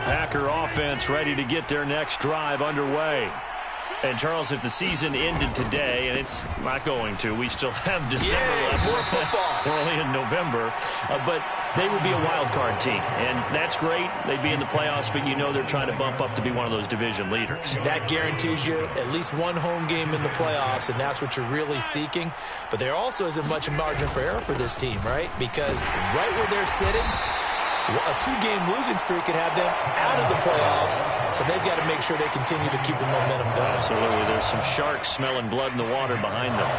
Packer offense ready to get their next drive underway. And, Charles, if the season ended today, and it's not going to, we still have December left. More football. We're only in November. But they would be a wild card team, and that's great. They'd be in the playoffs, but you know they're trying to bump up to be one of those division leaders. That guarantees you at least one home game in the playoffs, and that's what you're really seeking. But there also isn't much margin for error for this team, right? Because right where they're sitting, a two-game losing streak could have them out of the playoffs, so they've got to make sure they continue to keep the momentum going. Absolutely. There's some sharks smelling blood in the water behind them.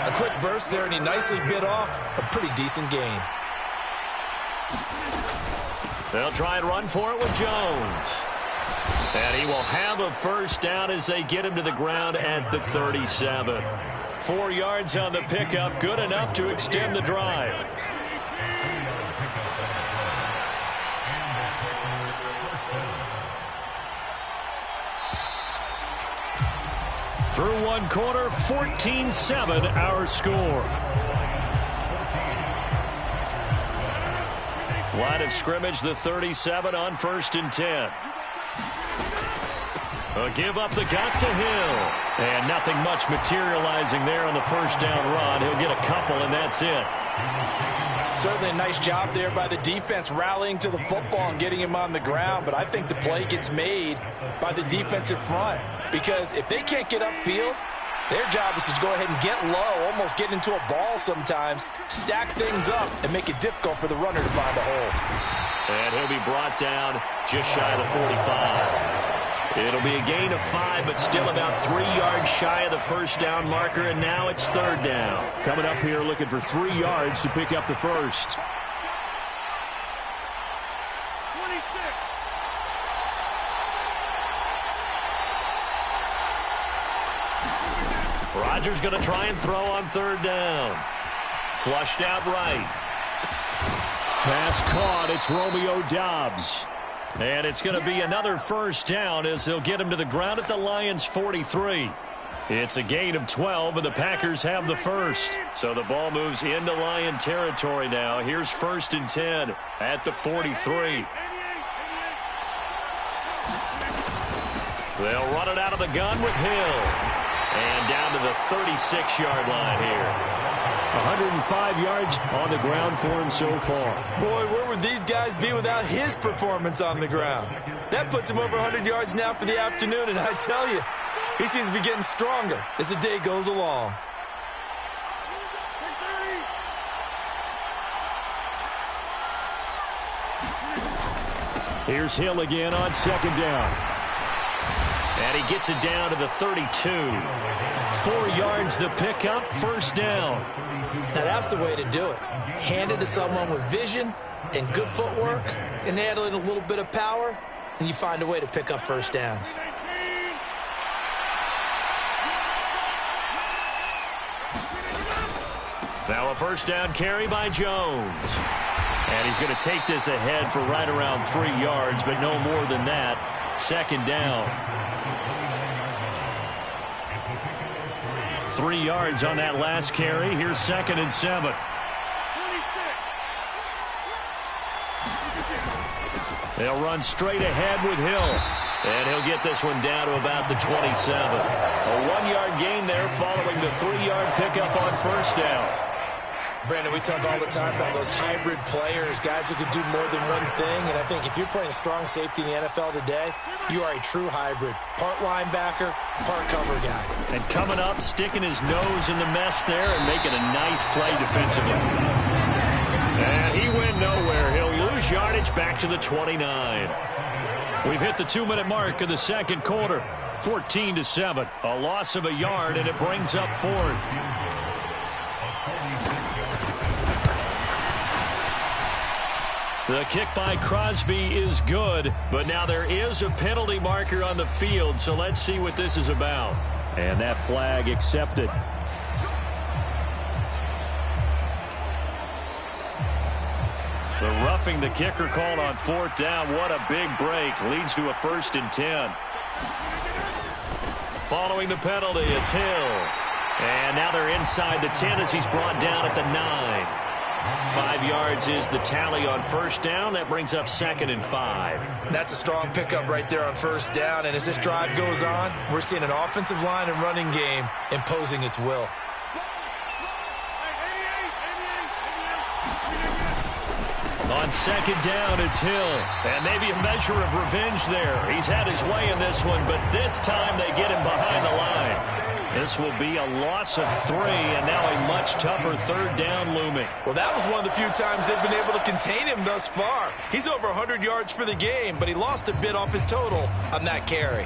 A quick burst there, and he nicely bit off a pretty decent game. They'll try and run for it with Jones. And he will have a first down as they get him to the ground at the 37. 4 yards on the pickup, good enough to extend the drive. Through one quarter, 14-7 our score. Line of scrimmage, the 37 on 1st and 10. A give up the gut to Hill. And nothing much materializing there on the first down run. He'll get a couple, and that's it. Certainly a nice job there by the defense rallying to the football and getting him on the ground. But I think the play gets made by the defensive front. Because if they can't get upfield, their job is to go ahead and get low, almost get into a ball sometimes, stack things up, and make it difficult for the runner to find a hole. And he'll be brought down just shy of the 45. It'll be a gain of 5, but still about 3 yards shy of the first down marker, and now it's 3rd down. Coming up here looking for 3 yards to pick up the first. Rodgers going to try and throw on 3rd down. Flushed out right. Pass caught. It's Romeo Doubs. And it's going to be another first down as they'll get him to the ground at the Lions' 43. It's a gain of 12, and the Packers have the first. So the ball moves into Lion territory now. Here's 1st and 10 at the 43. They'll run it out of the gun with Hill. And down to the 36-yard line here. 105 yards on the ground for him so far. Boy, where would these guys be without his performance on the ground? That puts him over 100 yards now for the afternoon, and I tell you, he seems to be getting stronger as the day goes along. Here's Hill again on 2nd down. And he gets it down to the 32. 4 yards the pickup, first down. Now that's the way to do it. Hand it to someone with vision and good footwork and add in a little bit of power, and you find a way to pick up first downs. Now a first down carry by Jones. And he's going to take this ahead for right around 3 yards, but no more than that. 2nd down. 3 yards on that last carry. Here's 2nd and 7. They'll run straight ahead with Hill. And he'll get this one down to about the 27. A 1-yard gain there following the 3-yard pickup on first down. Brandon, we talk all the time about those hybrid players, guys who can do more than one thing. And I think if you're playing strong safety in the NFL today, you are a true hybrid. Part linebacker, part cover guy. And coming up, sticking his nose in the mess there and making a nice play defensively. And he went nowhere. He'll lose yardage back to the 29. We've hit the 2-minute mark of the second quarter. 14-7. A loss of a yard, and it brings up 4th. The kick by Crosby is good, but now there is a penalty marker on the field, so let's see what this is about. And that flag accepted. The roughing the kicker called on 4th down. What a big break. Leads to a 1st and 10. Following the penalty, it's Hill. And now they're inside the 10 as he's brought down at the 9. 5 yards is the tally on first down. That brings up 2nd and 5. That's a strong pickup right there on first down. And as this drive goes on, we're seeing an offensive line and running game imposing its will. On 2nd down, it's Hill. And maybe a measure of revenge there. He's had his way in this one, but this time they get him behind the line. This will be a loss of 3, and now a much tougher 3rd down looming. Well, that was one of the few times they've been able to contain him thus far. He's over 100 yards for the game, but he lost a bit off his total on that carry.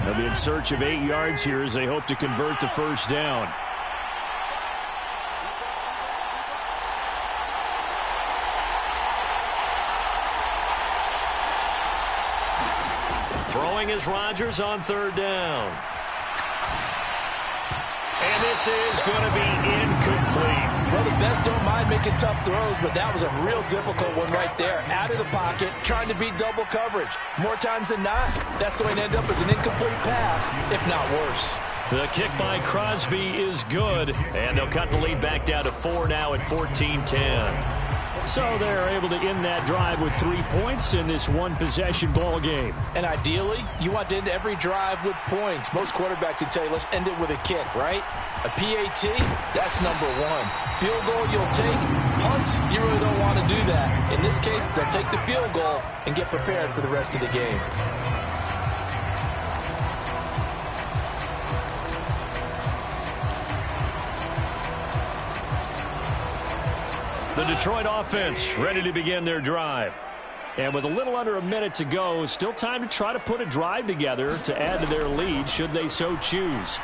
They'll be in search of 8 yards here as they hope to convert the first down. Throwing is Rodgers on 3rd down. And this is going to be incomplete. Well, the best don't mind making tough throws, but that was a real difficult one right there. Out of the pocket, trying to beat double coverage. More times than not, that's going to end up as an incomplete pass, if not worse. The kick by Crosby is good, and they'll cut the lead back down to 4 now at 14-10. So they're able to end that drive with 3 points in this one-possession ball game. And ideally, you want to end every drive with points. Most quarterbacks would tell you, let's end it with a kick, right? A PAT, that's number 1. Field goal you'll take. Punts, you really don't want to do that. In this case, they'll take the field goal and get prepared for the rest of the game. The Detroit offense ready to begin their drive. And with a little under a minute to go, still time to try to put a drive together to add to their lead should they so choose.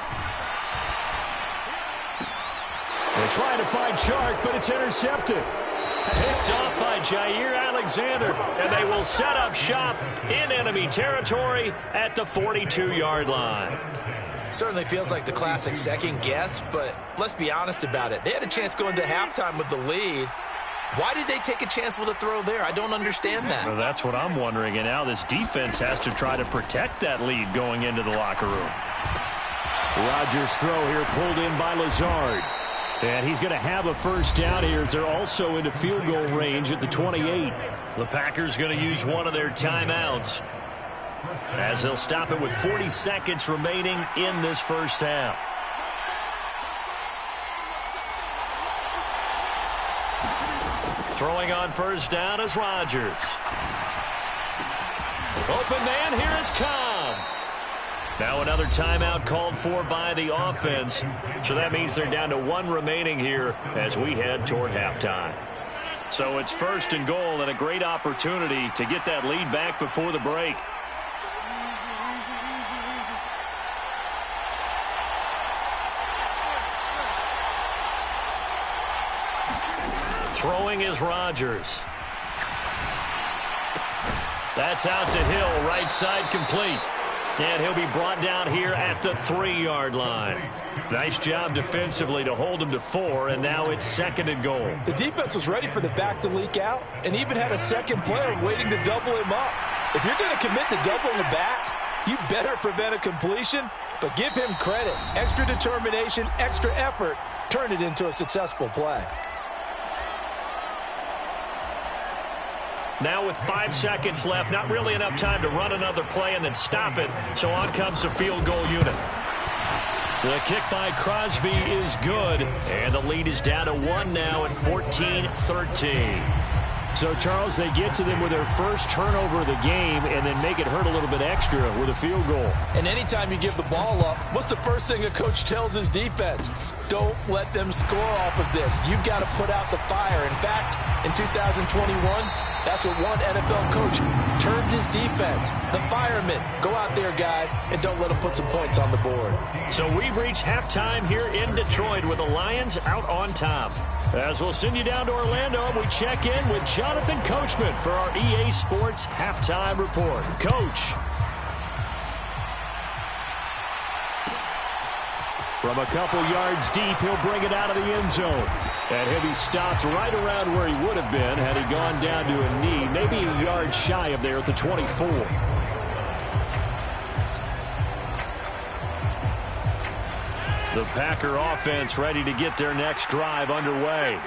They're trying to find Chark, but it's intercepted. Picked off by Jair Alexander, and they will set up shop in enemy territory at the 42-yard line. Certainly feels like the classic second guess, but let's be honest about it. They had a chance going to halftime with the lead. Why did they take a chance with a throw there? I don't understand that. Well, that's what I'm wondering, and now this defense has to try to protect that lead going into the locker room. Rodgers' throw here pulled in by Lazard. And he's going to have a first down here as they're also into field goal range at the 28. The Packers going to use one of their timeouts, as they'll stop it with 40 seconds remaining in this first half. Throwing on first down is Rodgers. Open man, here is Cobb. Now another timeout called for by the offense. So that means they're down to 1 remaining here as we head toward halftime. So it's 1st and goal and a great opportunity to get that lead back before the break. Throwing is Rodgers. That's out to Hill, right side complete. And he'll be brought down here at the 3-yard line. Nice job defensively to hold him to 4, and now it's 2nd and goal. The defense was ready for the back to leak out and even had a second player waiting to double him up. If you're going to commit to doubling the back, you better prevent a completion, but give him credit. Extra determination, extra effort, turn it into a successful play. Now with 5 seconds left, not really enough time to run another play and then stop it. So on comes the field goal unit. The kick by Crosby is good, and the lead is down to 1 now at 14-13. So, Charles, they get to them with their first turnover of the game and then make it hurt a little bit extra with a field goal. And anytime you give the ball up, what's the first thing a coach tells his defense? Don't let them score off of this. You've got to put out the fire. In fact, in 2021, that's what one NFL coach termed his defense. The firemen. Go out there, guys, and don't let them put some points on the board. So we've reached halftime here in Detroit with the Lions out on top. As we'll send you down to Orlando, we check in with Jonathan Coachman for our EA Sports Halftime Report. Coach. From a couple yards deep, he'll bring it out of the end zone. And he'll be stopped right around where he would have been had he gone down to a knee, maybe a yard shy of there at the 24. The Packer offense ready to get their next drive underway.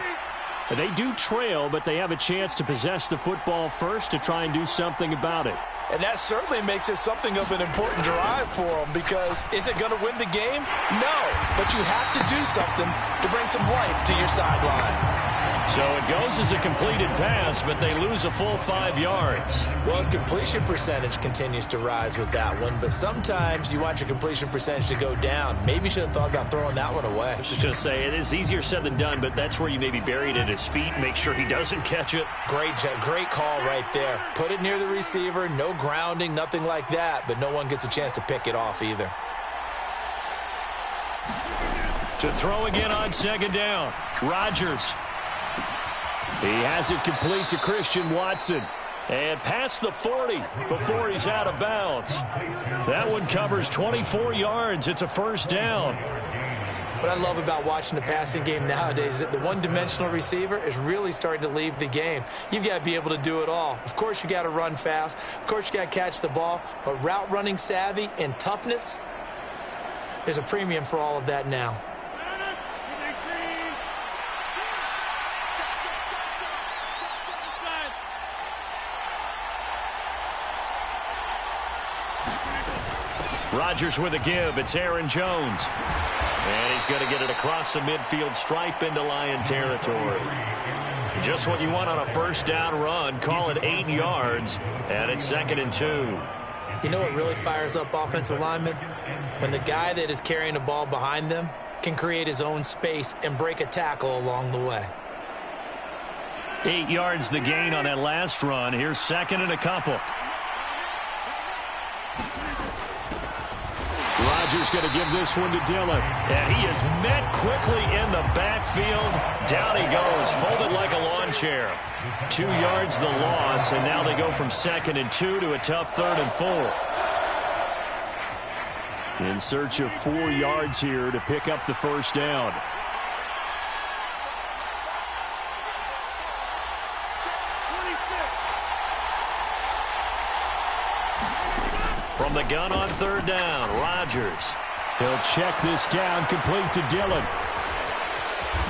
They do trail, but they have a chance to possess the football first to try and do something about it. And that certainly makes it something of an important drive for them, because is it going to win the game? No, but you have to do something to bring some life to your sideline. So it goes as a completed pass, but they lose a full 5 yards. Well, his completion percentage continues to rise with that one, but sometimes you want your completion percentage to go down. Maybe you should have thought about throwing that one away. I was just going to say, it is easier said than done, but that's where you maybe bury it at his feet, make sure he doesn't catch it. Great call right there. Put it near the receiver, no grounding, nothing like that, but no one gets a chance to pick it off either. To throw again on second down, Rodgers. He has it complete to Christian Watson. And past the 40 before he's out of bounds. That one covers 24 yards. It's a first down. What I love about watching the passing game nowadays is that the one-dimensional receiver is really starting to leave the game. You've got to be able to do it all. Of course, you got to run fast. Of course, you got to catch the ball. But route running savvy and toughness, there's a premium for all of that now. Rodgers with a give. It's Aaron Jones. And he's going to get it across the midfield stripe into Lion territory. Just what you want on a first down run. Call it 8 yards. And it's 2nd and 2. You know what really fires up offensive linemen? When the guy that is carrying the ball behind them can create his own space and break a tackle along the way. 8 yards the gain on that last run. Here's 2nd and a couple. Rodgers going to give this one to Dillon. And he is met quickly in the backfield. Down he goes, folded like a lawn chair. 2 yards the loss, and now they go from 2nd and 2 to a tough 3rd and 4. In search of 4 yards here to pick up the first down. From the gun on 3rd down, Rodgers. He'll check this down, complete to Dillon.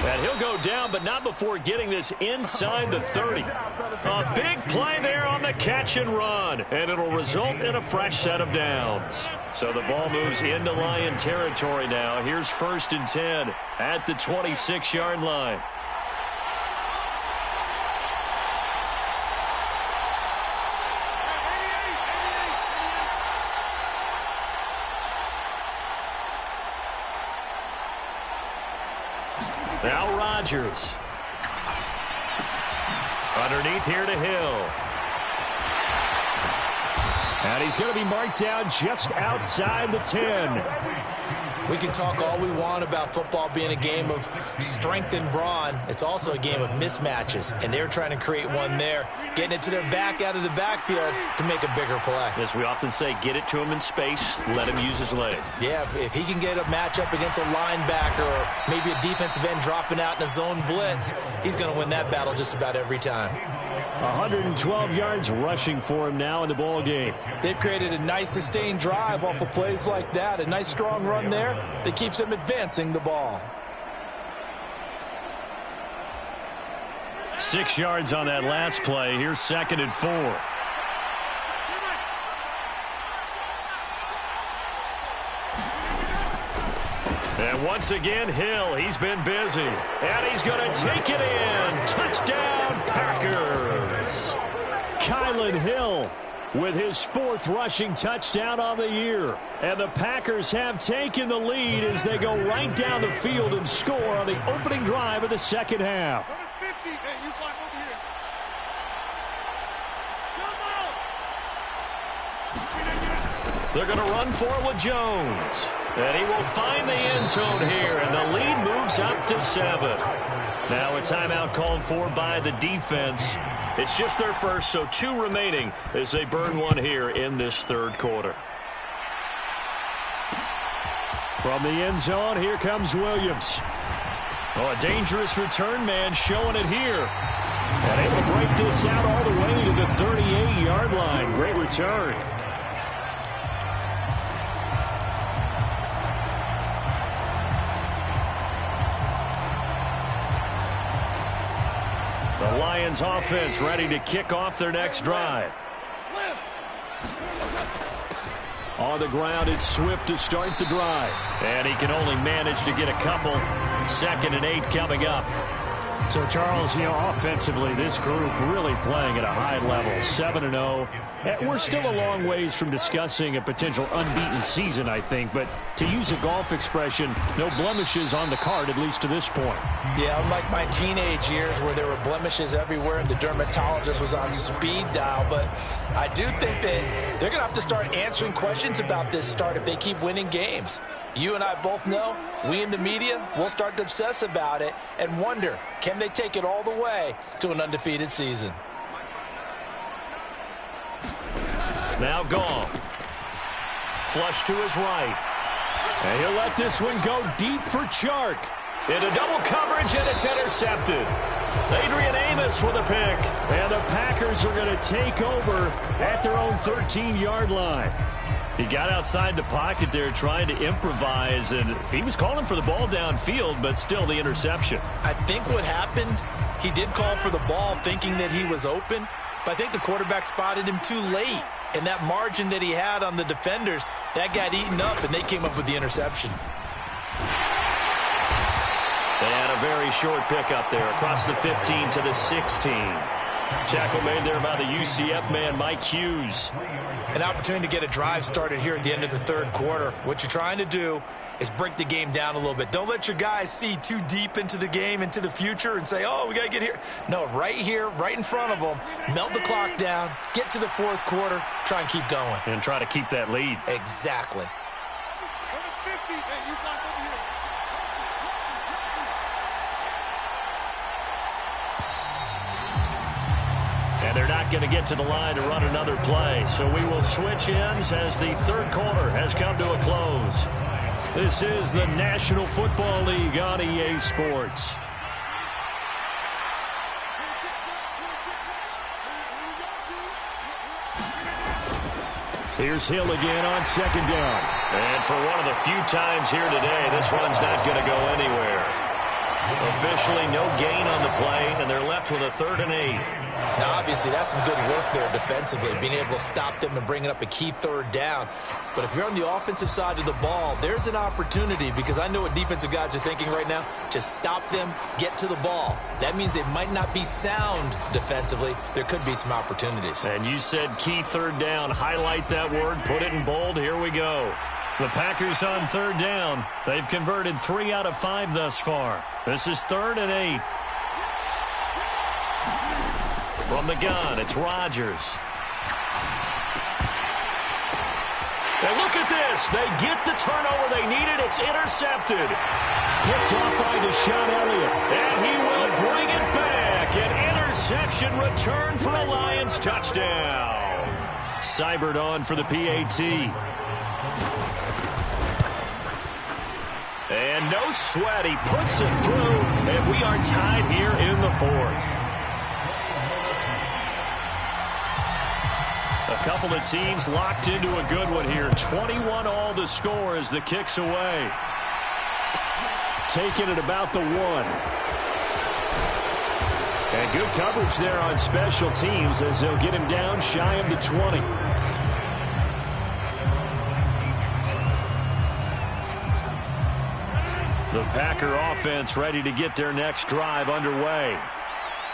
And he'll go down, but not before getting this inside the 30. A big play there on the catch and run, and it'll result in a fresh set of downs. So the ball moves into Lion territory now. Here's 1st and 10 at the 26-yard line. Now Rodgers. Underneath here to Hill. And he's going to be marked down just outside the 10. We can talk all we want about football being a game of strength and brawn. It's also a game of mismatches, and they're trying to create one there, getting it to their back out of the backfield to make a bigger play. As we often say, get it to him in space, let him use his leg. Yeah, if he can get a matchup against a linebacker or maybe a defensive end dropping out in a zone blitz, he's going to win that battle just about every time. 112 yards rushing for him now in the ball game. They've created a nice sustained drive off of plays like that. A nice strong run there that keeps them advancing the ball. 6 yards on that last play. Here's 2nd and 4. And once again, Hill, he's been busy. And he's going to take it in. Touchdown, Packers. Kylan Hill with his 4th rushing touchdown on the year. And the Packers have taken the lead as they go right down the field and score on the opening drive of the second half. They're going to run for it with Jones. And he will find the end zone here, and the lead moves up to 7. Now a timeout called for by the defense. It's just their first, so 2 remaining as they burn one here in this 3rd quarter. From the end zone, here comes Williams. Oh, a dangerous return man showing it here. And able to break this out all the way to the 38-yard line. Great return. Lions offense ready to kick off their next drive. On the ground, it's Swift to start the drive. And he can only manage to get a couple. 2nd and 8 coming up. So, Charles, offensively, this group really playing at a high level, 7-0. We're still a long ways from discussing a potential unbeaten season, I think. But to use a golf expression, no blemishes on the card, at least to this point. Yeah, unlike my teenage years where there were blemishes everywhere and the dermatologist was on speed dial. But I do think that they're going to have to start answering questions about this start if they keep winning games. You and I both know, we in the media, will start to obsess about it and wonder, can they take it all the way to an undefeated season? Now Goff. Flush to his right. And he'll let this one go deep for Chark. Into double coverage, and it's intercepted. Adrian Amos with a pick. And the Packers are going to take over at their own 13-yard line. He got outside the pocket there trying to improvise, and he was calling for the ball downfield, but still the interception. I think what happened, he did call for the ball thinking that he was open, but I think the quarterback spotted him too late. And that margin that he had on the defenders, that got eaten up, and they came up with the interception. And a very short pickup there across the 15 to the 16. Tackle made there by the UCF man, Mike Hughes. An opportunity to get a drive started here at the end of the third quarter. What you're trying to do is break the game down a little bit. Don't let your guys see too deep into the game, into the future, and say, oh, we got to get here. No, right here, right in front of them, melt the clock down, get to the fourth quarter, try and keep going. And try to keep that lead. Exactly. And they're not going to get to the line to run another play. So we will switch ends as the third quarter has come to a close. This is the National Football League on EA Sports. Here's Hill again on 2nd down. And for one of the few times here today, this one's not going to go anywhere. Officially no gain on the play, and they're left with a 3rd and 8. Now, obviously, that's some good work there defensively, being able to stop them and bringing up a key 3rd down. But if you're on the offensive side of the ball, there's an opportunity, because I know what defensive guys are thinking right now. Just stop them, get to the ball. That means they might not be sound defensively. There could be some opportunities. And you said key 3rd down. Highlight that word. Put it in bold. Here we go. The Packers on 3rd down. They've converted 3 out of 5 thus far. This is 3rd and 8. From the gun, it's Rodgers. And look at this. They get the turnover they needed. It's intercepted. Picked off by Deshaun Elliott. And he will bring it back. An interception return for a Lions touchdown. Seibert on for the PAT. And no sweat. He puts it through. And we are tied here in the 4th. A couple of teams locked into a good one here. 21 all the score as the kick's away. Taking it about the 1. And good coverage there on special teams as they'll get him down shy of the 20. The Packer offense ready to get their next drive underway.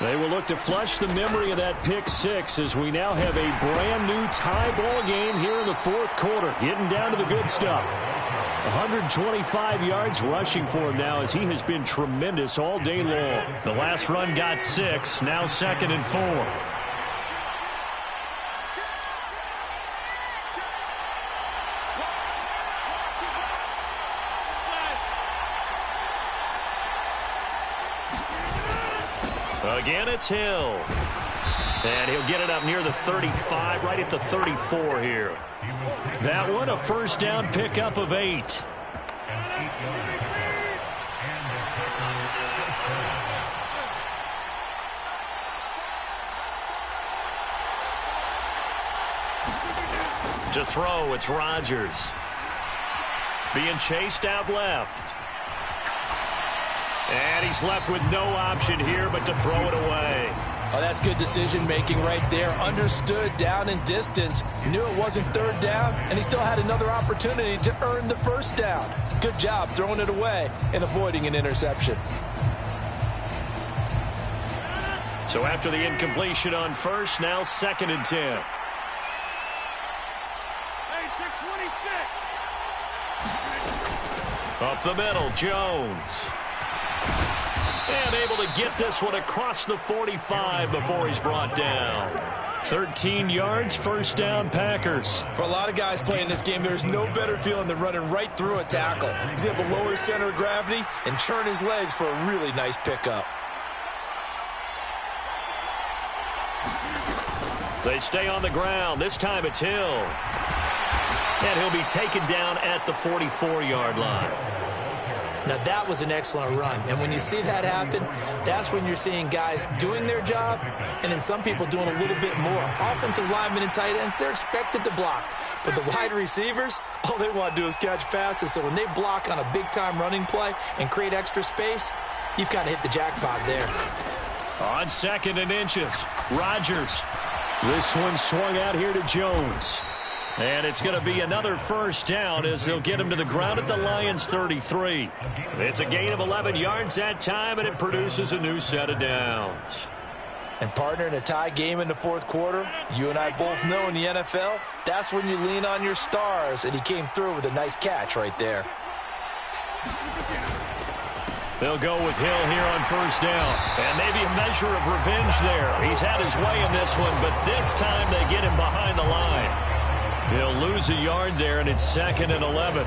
They will look to flush the memory of that pick 6 as we now have a brand new tie ball game here in the 4th quarter. Getting down to the good stuff. 125 yards rushing for him now as he has been tremendous all day long. The last run got 6. Now 2nd and 4. Again, it's Hill. And he'll get it up near the 35, right at the 34 here. That one, a 1st down pickup of 8. To throw, it's Rodgers. Being chased out left. And he's left with no option here but to throw it away. Oh, that's good decision-making right there. Understood down and distance. Knew it wasn't third down, and he still had another opportunity to earn the first down. Good job throwing it away and avoiding an interception. So after the incompletion on first, now 2nd and 10. Up the middle, Jones. And able to get this one across the 45 before he's brought down. 13 yards, first down, Packers. For a lot of guys playing this game, there's no better feeling than running right through a tackle. He's able to lower his center of gravity and churn his legs for a really nice pickup. They stay on the ground. This time it's Hill. And he'll be taken down at the 44-yard line. Now, that was an excellent run. And when you see that happen, that's when you're seeing guys doing their job and then some people doing a little bit more. Offensive linemen and tight ends, they're expected to block. But the wide receivers, all they want to do is catch passes. So when they block on a big-time running play and create extra space, you've kind of hit the jackpot there. On 2nd and inches, Rodgers. This one swung out here to Jones. And it's going to be another first down as they'll get him to the ground at the Lions' 33. It's a gain of 11 yards that time, and it produces a new set of downs. And, partner, in a tie game in the fourth quarter, you and I both know in the NFL, that's when you lean on your stars, and he came through with a nice catch right there. They'll go with Hill here on first down. And maybe a measure of revenge there. He's had his way in this one, but this time they get him behind the line. He'll lose a yard there, and it's 2nd and 11.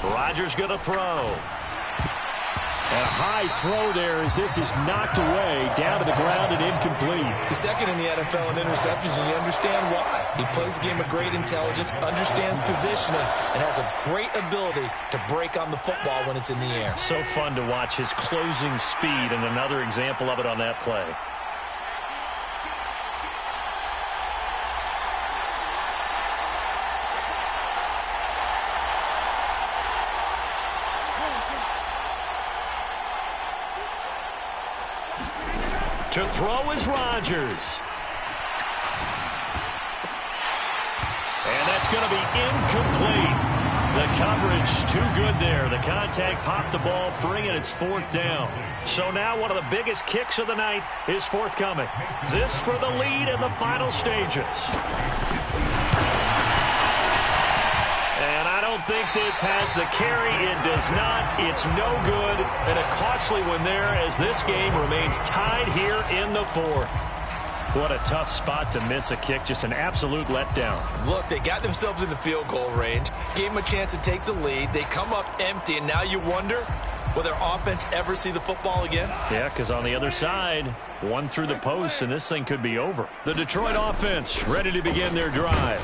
Rodgers going to throw. And a high throw there as this is knocked away, down to the ground and incomplete. He's second in the NFL in interceptions, and you understand why. He plays a game of great intelligence, understands positioning, and has a great ability to break on the football when it's in the air. So fun to watch his closing speed, and another example of it on that play. To throw is Rodgers. And that's going to be incomplete. The coverage too good there. The contact popped the ball free, and it's 4th down. So now one of the biggest kicks of the night is forthcoming. This for the lead in the final stages. And I don't think this has the carry. It does not. It's no good. And a costly one there as this game remains tied here in the 4th. What a tough spot to miss a kick. Just an absolute letdown. Look, they got themselves in the field goal range, gave them a chance to take the lead. They come up empty, and now you wonder, will their offense ever see the football again? Yeah, because on the other side, one through the post, and this thing could be over. The Detroit offense ready to begin their drive.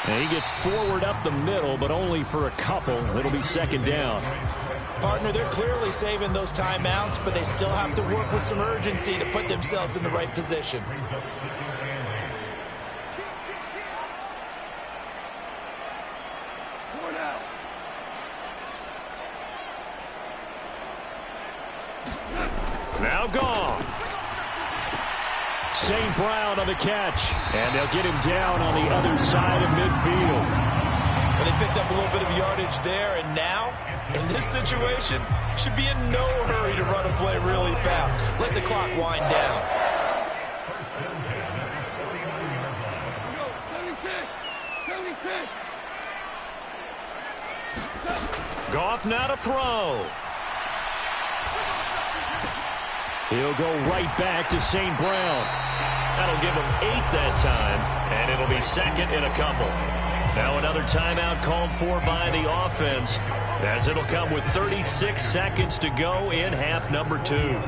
And he gets forward up the middle, but only for a couple. It'll be 2nd down. Partner, they're clearly saving those timeouts, but they still have to work with some urgency to put themselves in the right position. Now gone. St. Brown on the catch. And they'll get him down on the other side of midfield. Well, they picked up a little bit of yardage there, and now, in this situation, should be in no hurry to run a play really fast. Let the clock wind down. Goff now to throw. He'll go right back to St. Brown. That'll give him 8 that time, and it'll be 2nd and a couple. Now another timeout called for by the offense, as it'll come with 36 seconds to go in half number 2.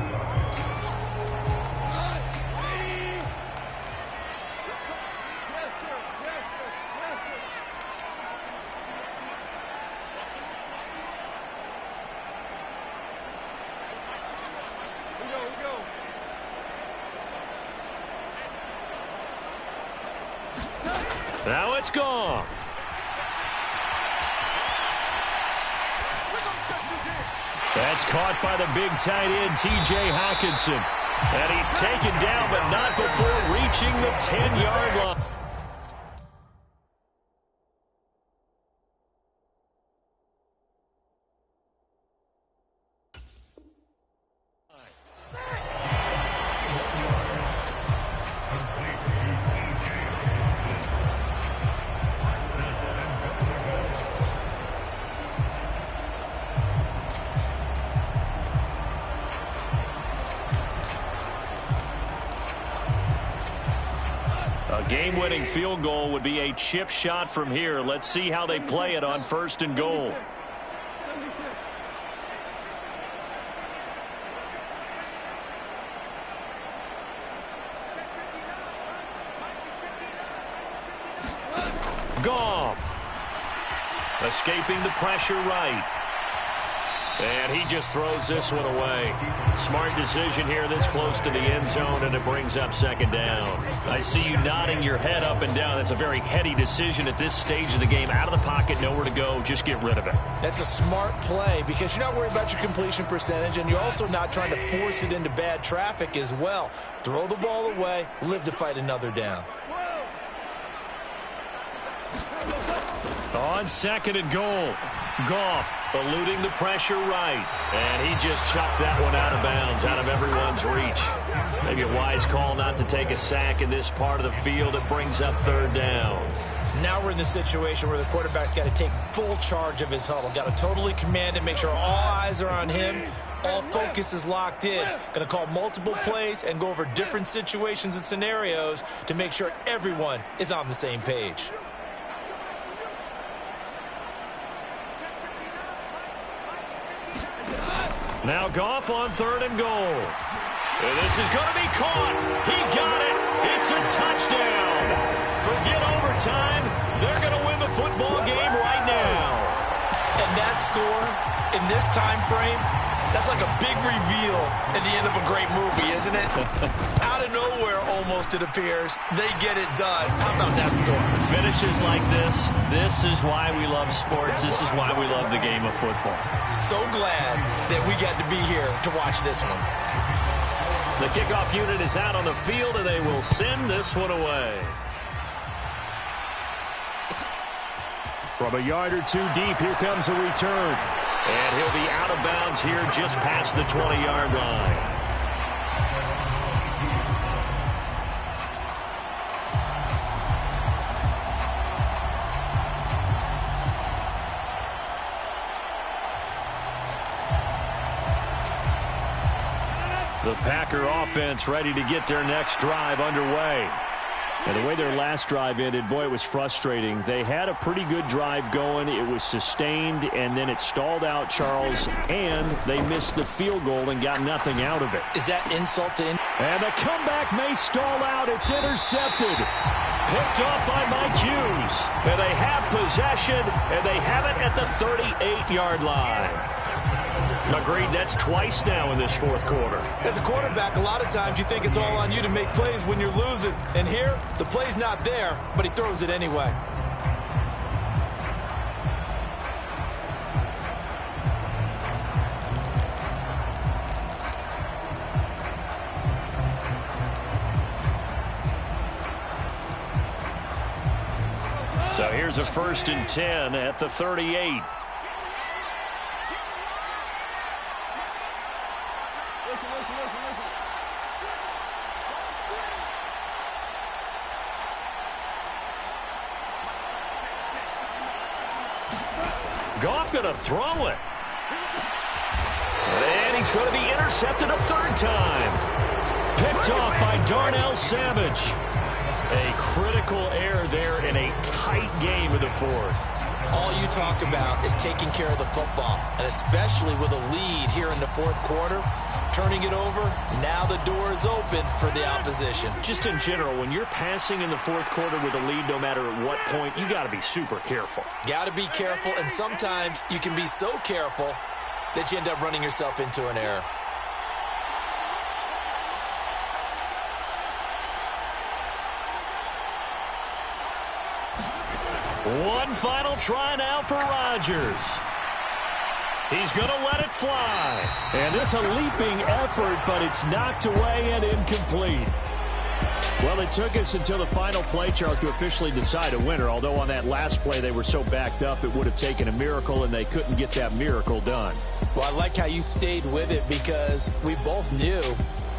Now it's Goff. That's caught by the big tight end, T.J. Hockenson. And he's taken down, but not before reaching the 10-yard line. A game-winning field goal would be a chip shot from here. Let's see how they play it on 1st and goal. Goff. Escaping the pressure right. And he just throws this one away. Smart decision here this close to the end zone, and it brings up 2nd down. I see you nodding your head up and down. That's a very heady decision at this stage of the game. Out of the pocket, nowhere to go. Just get rid of it. That's a smart play because you're not worried about your completion percentage, and you're also not trying to force it into bad traffic as well. Throw the ball away, live to fight another down. On 2nd and goal. Goff eluding the pressure right. And he just chucked that one out of bounds, out of everyone's reach. Maybe a wise call not to take a sack in this part of the field. It brings up 3rd down. Now we're in the situation where the quarterback's got to take full charge of his huddle. Got to totally command it, make sure all eyes are on him. All focus is locked in. Going to call multiple plays and go over different situations and scenarios to make sure everyone is on the same page. Now Goff on 3rd and goal. And this is going to be caught. He got it. It's a touchdown. Forget overtime. They're going to win the football game right now. And that score in this time frame, that's like a big reveal at the end of a great movie, isn't it? Out of nowhere, almost, it appears, they get it done. How about that score? Finishes like this is why we love sports. This is why we love the game of football. So glad that we got to be here to watch this one. The kickoff unit is out on the field, and they will send this one away. From a yard or two deep, here comes a return. And he'll be out of bounds here just past the 20-yard line. The Packer offense ready to get their next drive underway. And the way their last drive ended, boy, it was frustrating. They had a pretty good drive going. It was sustained, and then it stalled out, Charles, and they missed the field goal and got nothing out of it. Is that insult to injury? And the comeback may stall out. It's intercepted. Picked off by Mike Hughes. And they have possession, and they have it at the 38-yard line. Agreed, that's twice now in this 4th quarter. As a quarterback, a lot of times you think it's all on you to make plays when you're losing. And here, the play's not there, but he throws it anyway. So here's a 1st and 10 at the 38. Goff going to throw it. And he's going to be intercepted a 3rd time. Picked off by Darnell Savage. A critical error there in a tight game of the 4th. All you talk about is taking care of the football, and especially with a lead here in the 4th quarter, turning it over, now the door is open for the opposition. Just in general, when you're passing in the 4th quarter with a lead, no matter at what point, you got to be super careful. Got to be careful, and sometimes you can be so careful that you end up running yourself into an error. One final try now for Rodgers. He's going to let it fly. And it's a leaping effort, but it's knocked away and incomplete. Well, it took us until the final play, Charles, to officially decide a winner, although on that last play they were so backed up it would have taken a miracle, and they couldn't get that miracle done. Well, I like how you stayed with it because we both knew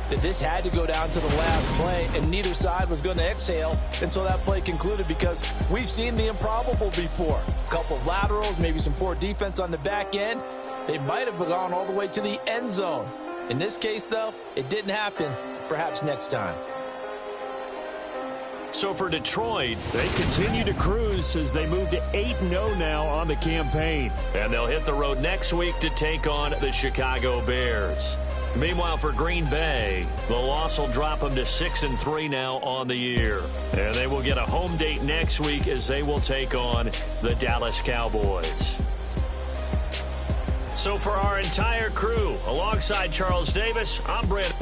that this had to go down to the last play, and neither side was going to exhale until that play concluded because we've seen the improbable before. A couple of laterals, maybe some poor defense on the back end. They might have gone all the way to the end zone. In this case, though, it didn't happen. Perhaps next time. So for Detroit, they continue to cruise as they move to 8-0 now on the campaign. And they'll hit the road next week to take on the Chicago Bears. Meanwhile, for Green Bay, the loss will drop them to 6-3 now on the year. And they will get a home date next week as they will take on the Dallas Cowboys. So for our entire crew, alongside Charles Davis, I'm Brent.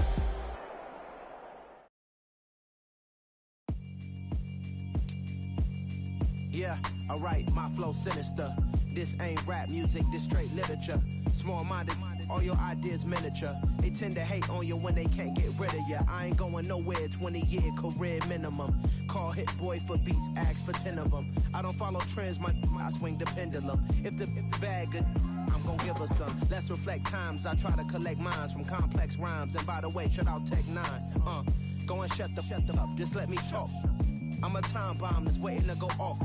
Yeah, alright, my flow sinister. This ain't rap music, this straight literature. Small-minded, all your ideas miniature. They tend to hate on you when they can't get rid of you. I ain't going nowhere, 20-year career minimum. Call Hit Boy for beats, ask for 10 of them. I don't follow trends, I swing the pendulum. If the bag good, I'm gonna give her some. Let's reflect times, I try to collect minds from complex rhymes. And by the way, shout out Tech 9. Go and shut the up, just let me talk. I'm a time bomb that's waiting to go off.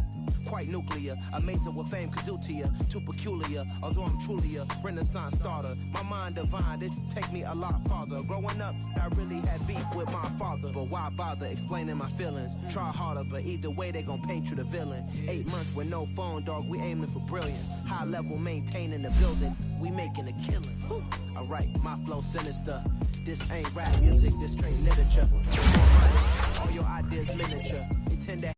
Quite nuclear, amazing what fame could do to you. Too peculiar, although I'm truly a renaissance starter. My mind divine, it take me a lot farther. Growing up, I really had beef with my father. But why bother explaining my feelings? Try harder, but either way they gon' paint you the villain. 8 months with no phone, dog, we aiming for brilliance. High level maintaining the building, we making a killing. Alright, my flow sinister. This ain't rap music, this straight literature. All your ideas miniature. They tend to